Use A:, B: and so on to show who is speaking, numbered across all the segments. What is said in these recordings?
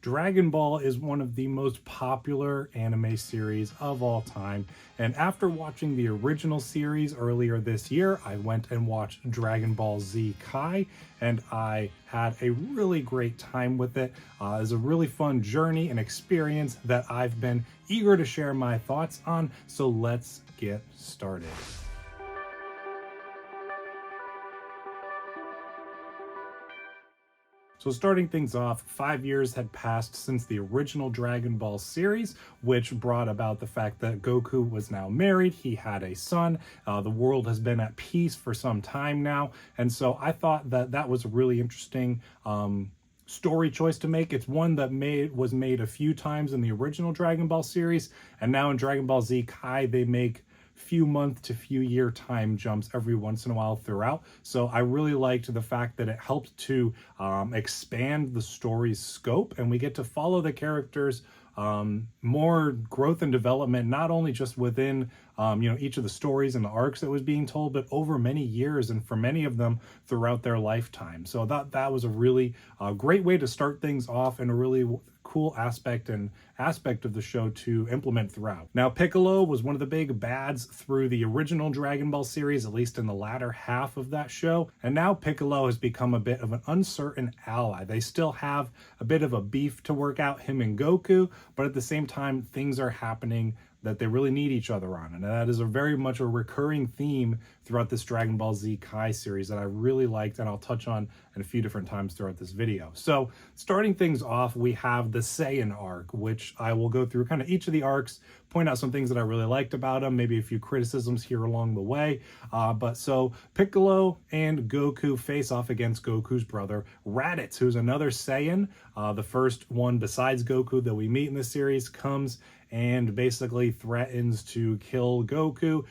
A: Dragon Ball is one of the most popular anime series of all time, and after watching the original series earlier this year, I went and watched Dragon Ball Z Kai, and I had a really great time with it. It was a really fun journey and experience that I've been eager to share my thoughts on, so let's get started. So starting things off, 5 years had passed since the original Dragon Ball series, which brought about the fact that Goku was now married, he had a son, the world has been at peace for some time now, and so I thought that that was a really interesting story choice to make. It's one that was made a few times in the original Dragon Ball series, and now in Dragon Ball Z Kai, they make few month to few year time jumps every once in a while throughout. So I really liked the fact that it helped to expand the story's scope, and we get to follow the characters more growth and development, not only just within each of the stories and the arcs that was being told, but over many years, and for many of them throughout their lifetime. So that was a really great way to start things off, and a really cool aspect of the show to implement throughout. Now, Piccolo was one of the big bads through the original Dragon Ball series, at least in the latter half of that show, and now Piccolo has become a bit of an uncertain ally. They still have a bit of a beef to work out, him and Goku, but at the same time, things are happening that they really need each other on. And that is very much a recurring theme throughout this Dragon Ball Z Kai series that I really liked, and I'll touch on in a few different times throughout this video. So starting things off, we have the Saiyan arc, which I will go through kind of each of the arcs, point out some things that I really liked about them, maybe a few criticisms here along the way. But so Piccolo and Goku face off against Goku's brother, Raditz, who's another Saiyan. The first one besides Goku that we meet in the series comes and basically threatens to kill Goku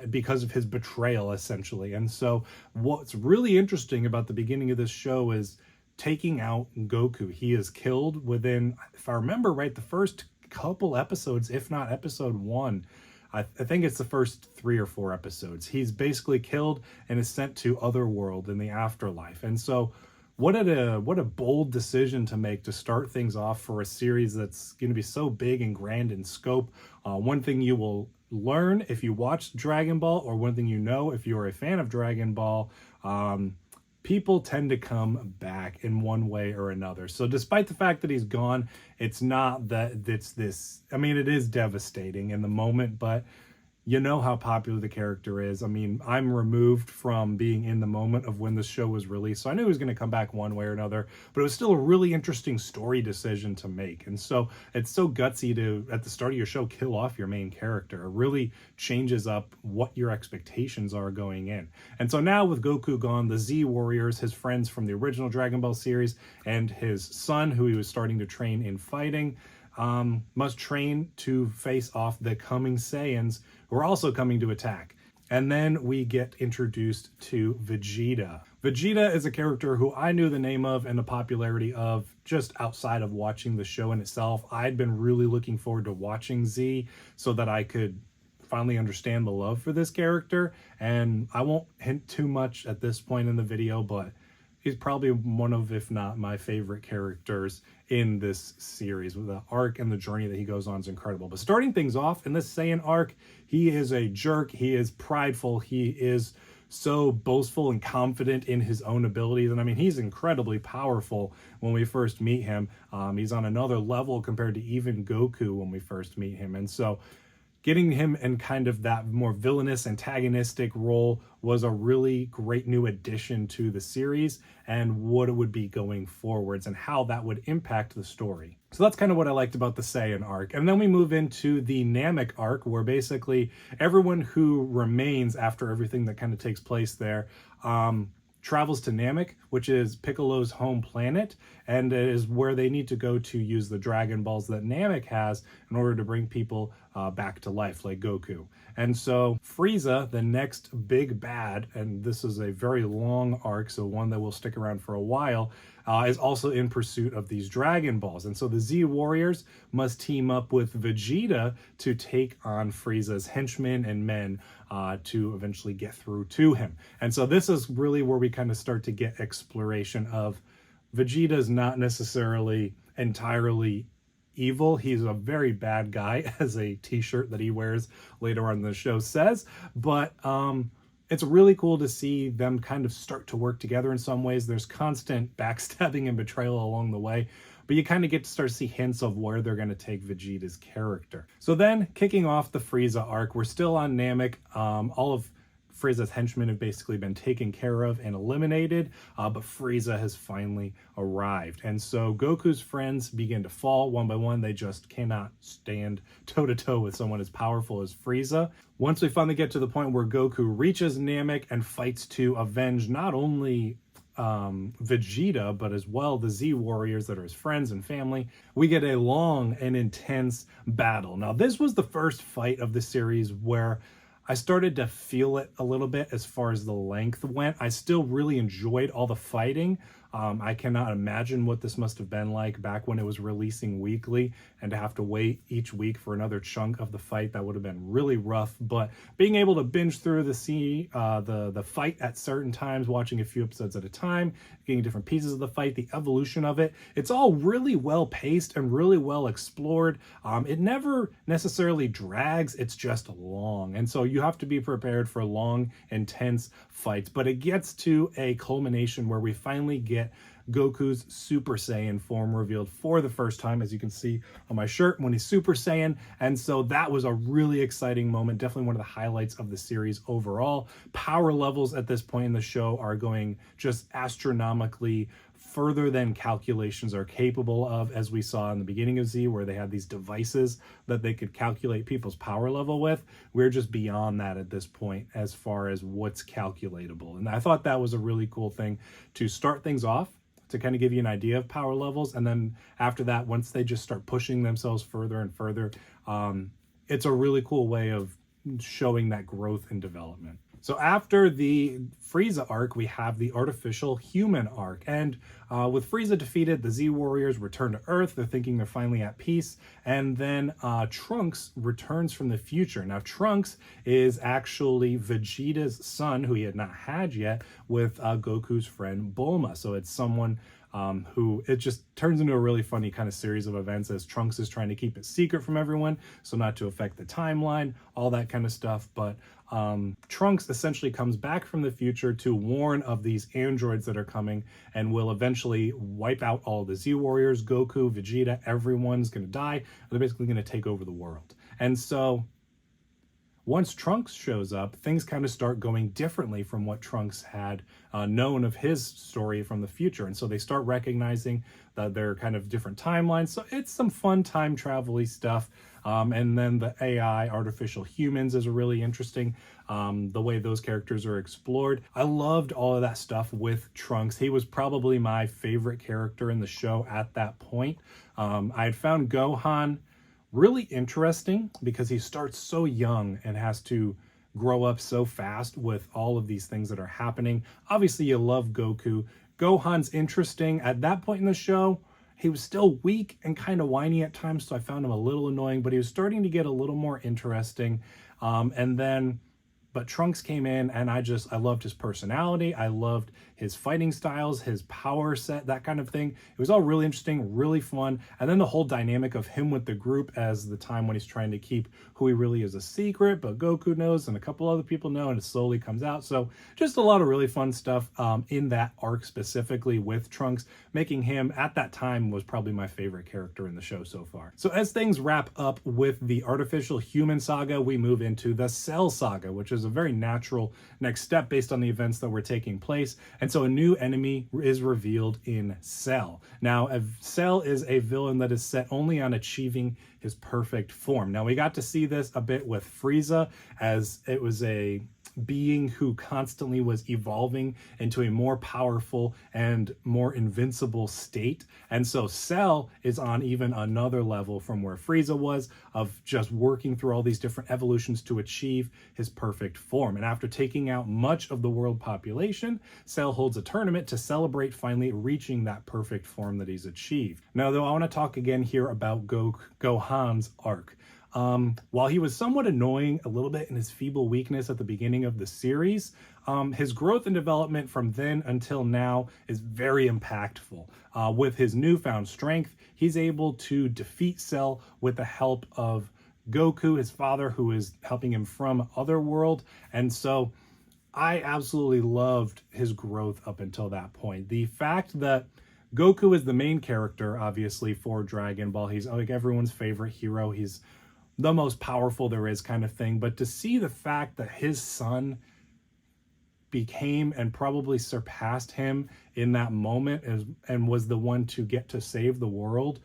A: because of his betrayal, essentially. And so what's really interesting about the beginning of this show is taking out Goku. He is killed within, if I remember right, the first couple episodes, if not episode 1. I think it's the first 3 or 4 episodes. He's basically killed and is sent to Otherworld in the afterlife. And so what a bold decision to make to start things off for a series that's going to be so big and grand in scope. One thing you will learn if you watch Dragon Ball, or one thing you know if you're a fan of Dragon Ball, people tend to come back in one way or another. So despite the fact that he's gone, it's not that it's this, I mean, it is devastating in the moment, but you know how popular the character is. I mean, I'm removed from being in the moment of when the show was released, so I knew he was going to come back one way or another, but it was still a really interesting story decision to make. And so it's so gutsy to, at the start of your show, kill off your main character. It really changes up what your expectations are going in. And so now with Goku gone, the Z Warriors, his friends from the original Dragon Ball series, and his son, who he was starting to train in fighting, must train to face off the coming Saiyans, who are also coming to attack. And then we get introduced to Vegeta. Vegeta is a character who I knew the name of and the popularity of just outside of watching the show in itself. I'd been really looking forward to watching Z so that I could finally understand the love for this character. And I won't hint too much at this point in the video, but he's probably one of, if not my favorite characters in this series. The arc and the journey that he goes on is incredible. But starting things off in this Saiyan arc, he is a jerk, he is prideful, he is so boastful and confident in his own abilities. And I mean, he's incredibly powerful when we first meet him. He's on another level compared to even Goku when we first meet him. And so getting him in kind of that more villainous, antagonistic role was a really great new addition to the series and what it would be going forwards and how that would impact the story. So that's kind of what I liked about the Saiyan arc. And then we move into the Namek arc, where basically everyone who remains after everything that kind of takes place there travels to Namek, which is Piccolo's home planet, and it is where they need to go to use the Dragon Balls that Namek has in order to bring people back to life, like Goku. And so Frieza, the next big bad, and this is a very long arc, so one that will stick around for a while, is also in pursuit of these Dragon Balls. And so the Z Warriors must team up with Vegeta to take on Frieza's henchmen and men to eventually get through to him. And so this is really where we kind of start to get exploration of Vegeta's not necessarily entirely evil. He's a very bad guy, as a t-shirt that he wears later on in the show says. But it's really cool to see them kind of start to work together in some ways. There's constant backstabbing and betrayal along the way, but you kind of get to start to see hints of where they're going to take Vegeta's character. So then, kicking off the Frieza arc, we're still on Namek. All of Frieza's henchmen have basically been taken care of and eliminated, but Frieza has finally arrived. And so Goku's friends begin to fall one by one. They just cannot stand toe-to-toe with someone as powerful as Frieza. Once we finally get to the point where Goku reaches Namek and fights to avenge not only Vegeta, but as well the Z Warriors that are his friends and family, we get a long and intense battle. Now, this was the first fight of the series where I started to feel it a little bit as far as the length went. I still really enjoyed all the fighting. I cannot imagine what this must have been like back when it was releasing weekly, and to have to wait each week for another chunk of the fight. That would have been really rough. But being able to binge through the fight at certain times, watching a few episodes at a time, getting different pieces of the fight, the evolution of it, it's all really well paced and really well explored. It never necessarily drags, it's just long. And so you have to be prepared for long, intense fights. But it gets to a culmination where we finally get Goku's Super Saiyan form revealed for the first time, as you can see on my shirt, when he's Super Saiyan. And so that was a really exciting moment, definitely one of the highlights of the series overall. Power levels at this point in the show are going just astronomically further than calculations are capable of, as we saw in the beginning of Z, where they had these devices that they could calculate people's power level with. We're just beyond that at this point as far as what's calculatable. And I thought that was a really cool thing to start things off, to kind of give you an idea of power levels. And then after that, once they just start pushing themselves further and further, it's a really cool way of showing that growth and development. So after the Frieza arc, we have the artificial human arc. And with Frieza defeated, the Z Warriors return to Earth. They're thinking they're finally at peace. And then Trunks returns from the future. Now, Trunks is actually Vegeta's son, who he had not had yet, with Goku's friend Bulma. So it's someone who, it just turns into a really funny kind of series of events as Trunks is trying to keep it secret from everyone, so not to affect the timeline, all that kind of stuff. But Trunks essentially comes back from the future to warn of these androids that are coming and will eventually wipe out all the Z Warriors. Goku, Vegeta, everyone's going to die. They're basically going to take over the world. And so once Trunks shows up, things kind of start going differently from what Trunks had known of his story from the future. And so they start recognizing that they're kind of different timelines. So it's some fun time travel-y stuff. And then the AI, artificial humans, is really interesting. The way those characters are explored. I loved all of that stuff with Trunks. He was probably my favorite character in the show at that point. I had found Gohan really interesting because he starts so young and has to grow up so fast with all of these things that are happening. Obviously, you love Goku. Gohan's interesting. At that point in the show, he was still weak and kind of whiny at times, so I found him a little annoying, but he was starting to get a little more interesting. But Trunks came in, and I loved his personality. I loved his fighting styles, his power set, that kind of thing. It was all really interesting, really fun. And then the whole dynamic of him with the group as the time when he's trying to keep who he really is a secret, but Goku knows and a couple other people know, and it slowly comes out. So just a lot of really fun stuff in that arc specifically with Trunks, making him, at that time, was probably my favorite character in the show so far. So as things wrap up with the artificial human saga, we move into the Cell saga, which is a very natural next step based on the events that were taking place. And so a new enemy is revealed in Cell. Now, Cell is a villain that is set only on achieving his perfect form. Now, we got to see this a bit with Frieza, as it was a being who constantly was evolving into a more powerful and more invincible state. And so Cell is on even another level from where Frieza was, of just working through all these different evolutions to achieve his perfect form. And after taking out much of the world population, Cell holds a tournament to celebrate finally reaching that perfect form that he's achieved. Now, though, I want to talk again here about Gohan's arc. While he was somewhat annoying a little bit in his feeble weakness at the beginning of the series, his growth and development from then until now is very impactful. With his newfound strength, he's able to defeat Cell with the help of Goku, his father, who is helping him from Otherworld. And so I absolutely loved his growth up until that point. The fact that Goku is the main character, obviously, for Dragon Ball. He's like everyone's favorite hero. He's the most powerful there is, kind of thing. But to see the fact that his son became and probably surpassed him in that moment and was the one to get to save the world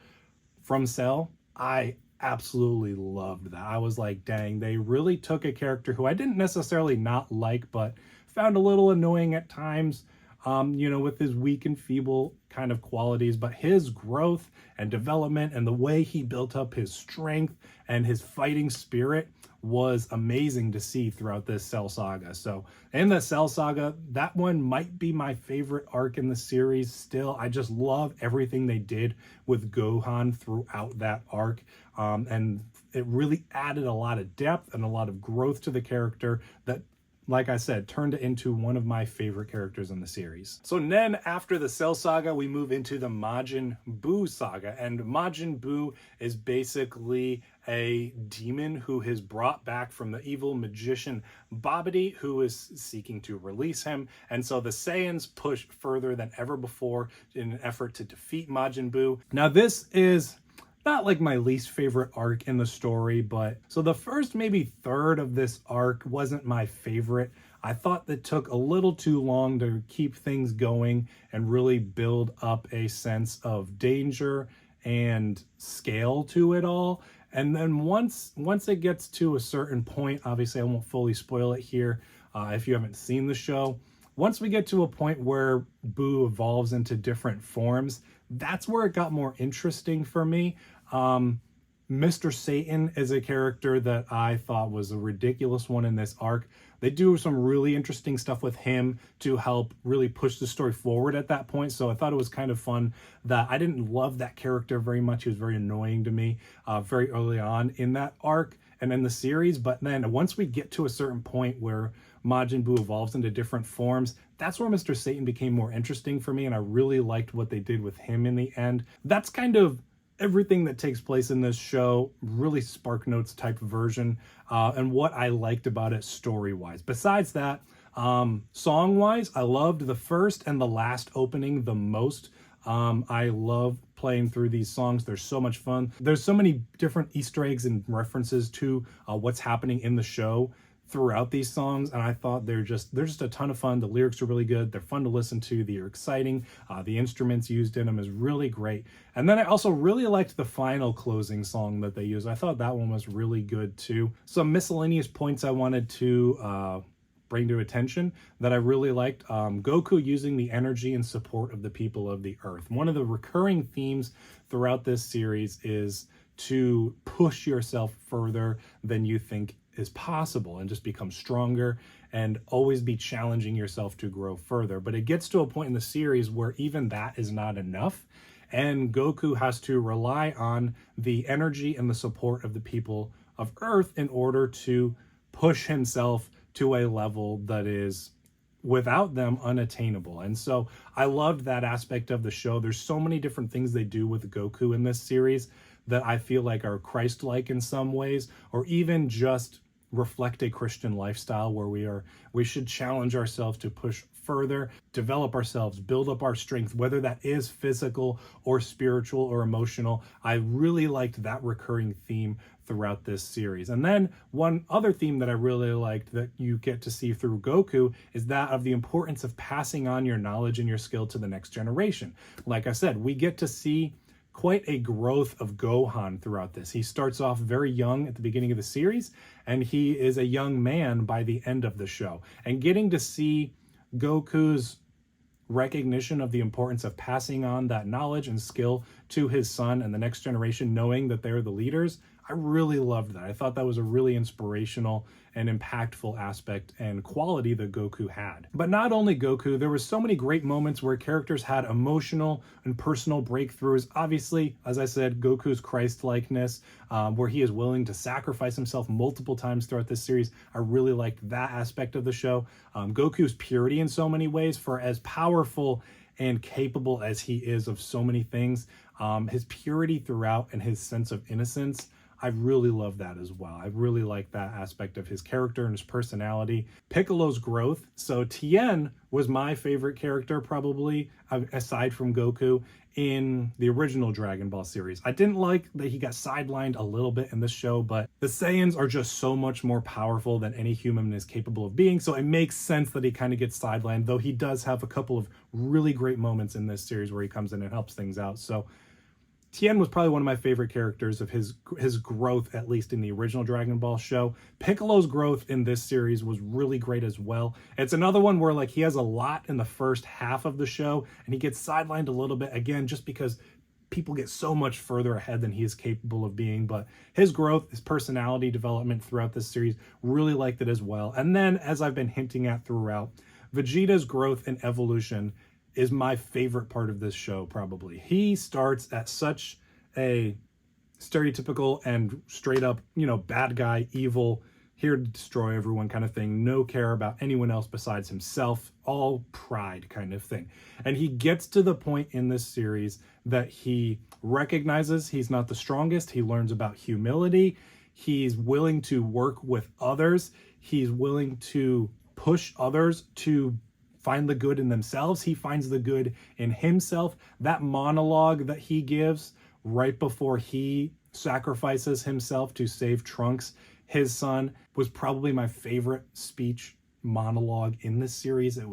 A: from Cell, I absolutely loved that. I was like, dang, they really took a character who I didn't necessarily not like, but found a little annoying at times, with his weak and feeble kind of qualities, but his growth and development and the way he built up his strength and his fighting spirit was amazing to see throughout this Cell saga. So in the Cell saga, that one might be my favorite arc in the series still. I just love everything they did with Gohan throughout that arc. And it really added a lot of depth and a lot of growth to the character that, like I said, turned it into one of my favorite characters in the series. So then after the Cell saga, we move into the Majin Buu saga. And Majin Buu is basically a demon who is brought back from the evil magician Babidi, who is seeking to release him. And so the Saiyans push further than ever before in an effort to defeat Majin Buu. Now this is not like my least favorite arc in the story, but so the first maybe third of this arc wasn't my favorite. I thought that took a little too long to keep things going and really build up a sense of danger and scale to it all. And then once it gets to a certain point, obviously I won't fully spoil it here if you haven't seen the show. Once we get to a point where Buu evolves into different forms, that's where it got more interesting for me. Mr. Satan is a character that I thought was a ridiculous one in this arc. They do some really interesting stuff with him to help really push the story forward at that point. So I thought it was kind of fun that I didn't love that character very much. He was very annoying to me very early on in that arc and in the series. But then once we get to a certain point where Majin Buu evolves into different forms, that's where Mr. Satan became more interesting for me. And I really liked what they did with him in the end. That's kind of everything that takes place in this show, really Spark Notes type version, and what I liked about it story-wise. Besides that, song-wise, I loved the first and the last opening the most. I love playing through these songs. They're so much fun. There's so many different Easter eggs and references to what's happening in the show throughout these songs, and I thought they're just a ton of fun. The lyrics are really good. They're fun to listen to. They're exciting. The instruments used in them is really great. And then I also really liked the final closing song that they used. I thought that one was really good too. Some miscellaneous points I wanted to bring to attention that I really liked. Goku using the energy and support of the people of the earth. One of the recurring themes throughout this series is to push yourself further than you think is possible and just become stronger and always be challenging yourself to grow further. But it gets to a point in the series where even that is not enough, and Goku has to rely on the energy and the support of the people of Earth in order to push himself to a level that is without them unattainable. And so I loved that aspect of the show. There's so many different things they do with Goku in this series that I feel like are Christ-like in some ways, or even just reflect a Christian lifestyle where we should challenge ourselves to push further, develop ourselves, build up our strength, whether that is physical or spiritual or emotional. I really liked that recurring theme throughout this series. And then one other theme that I really liked that you get to see through Goku is that of the importance of passing on your knowledge and your skill to the next generation. Like I said, we get to see quite a growth of Gohan throughout this. He starts off very young at the beginning of the series, and he is a young man by the end of the show. And getting to see Goku's recognition of the importance of passing on that knowledge and skill to his son and the next generation, knowing that they're the leaders. I really loved that. I thought that was a really inspirational and impactful aspect and quality that Goku had. But not only Goku, there were so many great moments where characters had emotional and personal breakthroughs. Obviously, as I said, Goku's Christ-likeness, where he is willing to sacrifice himself multiple times throughout this series. I really liked that aspect of the show. Goku's purity in so many ways, for as powerful and capable as he is of so many things, his purity throughout and his sense of innocence, I really love that as well. I really like that aspect of his character and his personality. Piccolo's growth. So Tien was my favorite character, probably, aside from Goku, in the original Dragon Ball series. I didn't like that he got sidelined a little bit in this show, but the Saiyans are just so much more powerful than any human is capable of being, so it makes sense that he kind of gets sidelined, though he does have a couple of really great moments in this series where he comes in and helps things out. So Tien was probably one of my favorite characters of his growth, at least in the original Dragon Ball show. Piccolo's growth in this series was really great as well. It's another one where like he has a lot in the first half of the show and he gets sidelined a little bit, again, just because people get so much further ahead than he is capable of being. But his growth, his personality development throughout this series, really liked it as well. And then, as I've been hinting at throughout, Vegeta's growth and evolution is my favorite part of this show, probably. He starts at such a stereotypical and straight up, bad guy, evil, here to destroy everyone kind of thing, no care about anyone else besides himself, all pride kind of thing. And he gets to the point in this series that he recognizes he's not the strongest. He learns about humility. He's willing to work with others. He's willing to push others to find the good in themselves. He finds the good in himself. That monologue that he gives right before he sacrifices himself to save Trunks, his son, was probably my favorite speech monologue in this series. It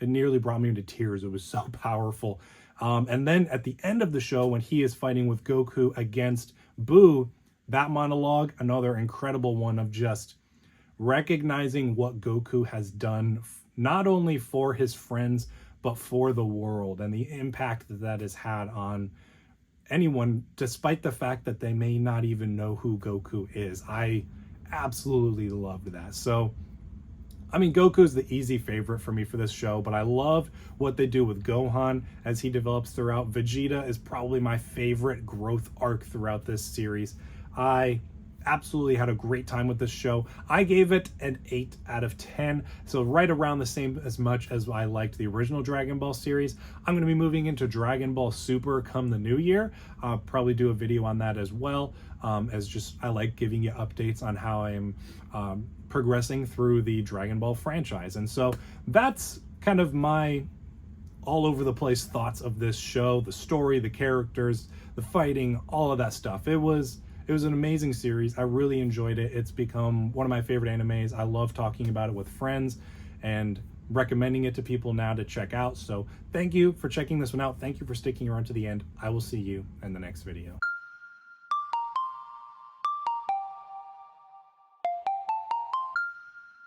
A: nearly brought me into tears. It was so powerful. And then at the end of the show, when he is fighting with Goku against Buu, that monologue, another incredible one of just recognizing what Goku has done, not only for his friends, but for the world, and the impact that has had on anyone, despite the fact that they may not even know who Goku is. I absolutely loved that. So, Goku's the easy favorite for me for this show, but I love what they do with Gohan as he develops throughout. Vegeta is probably my favorite growth arc throughout this series. I absolutely had a great time with this show. I gave it an 8 out of 10, so right around the same as much as I liked the original Dragon Ball series. I'm going to be moving into Dragon Ball Super come the new year. I'll probably do a video on that as well, I like giving you updates on how I'm progressing through the Dragon Ball franchise. And so that's kind of my all over the place thoughts of this show, the story, the characters, the fighting, all of that stuff. It was an amazing series. I really enjoyed it. It's become one of my favorite animes. I love talking about it with friends and recommending it to people now to check out. So thank you for checking this one out. Thank you for sticking around to the end. I will see you in the next video.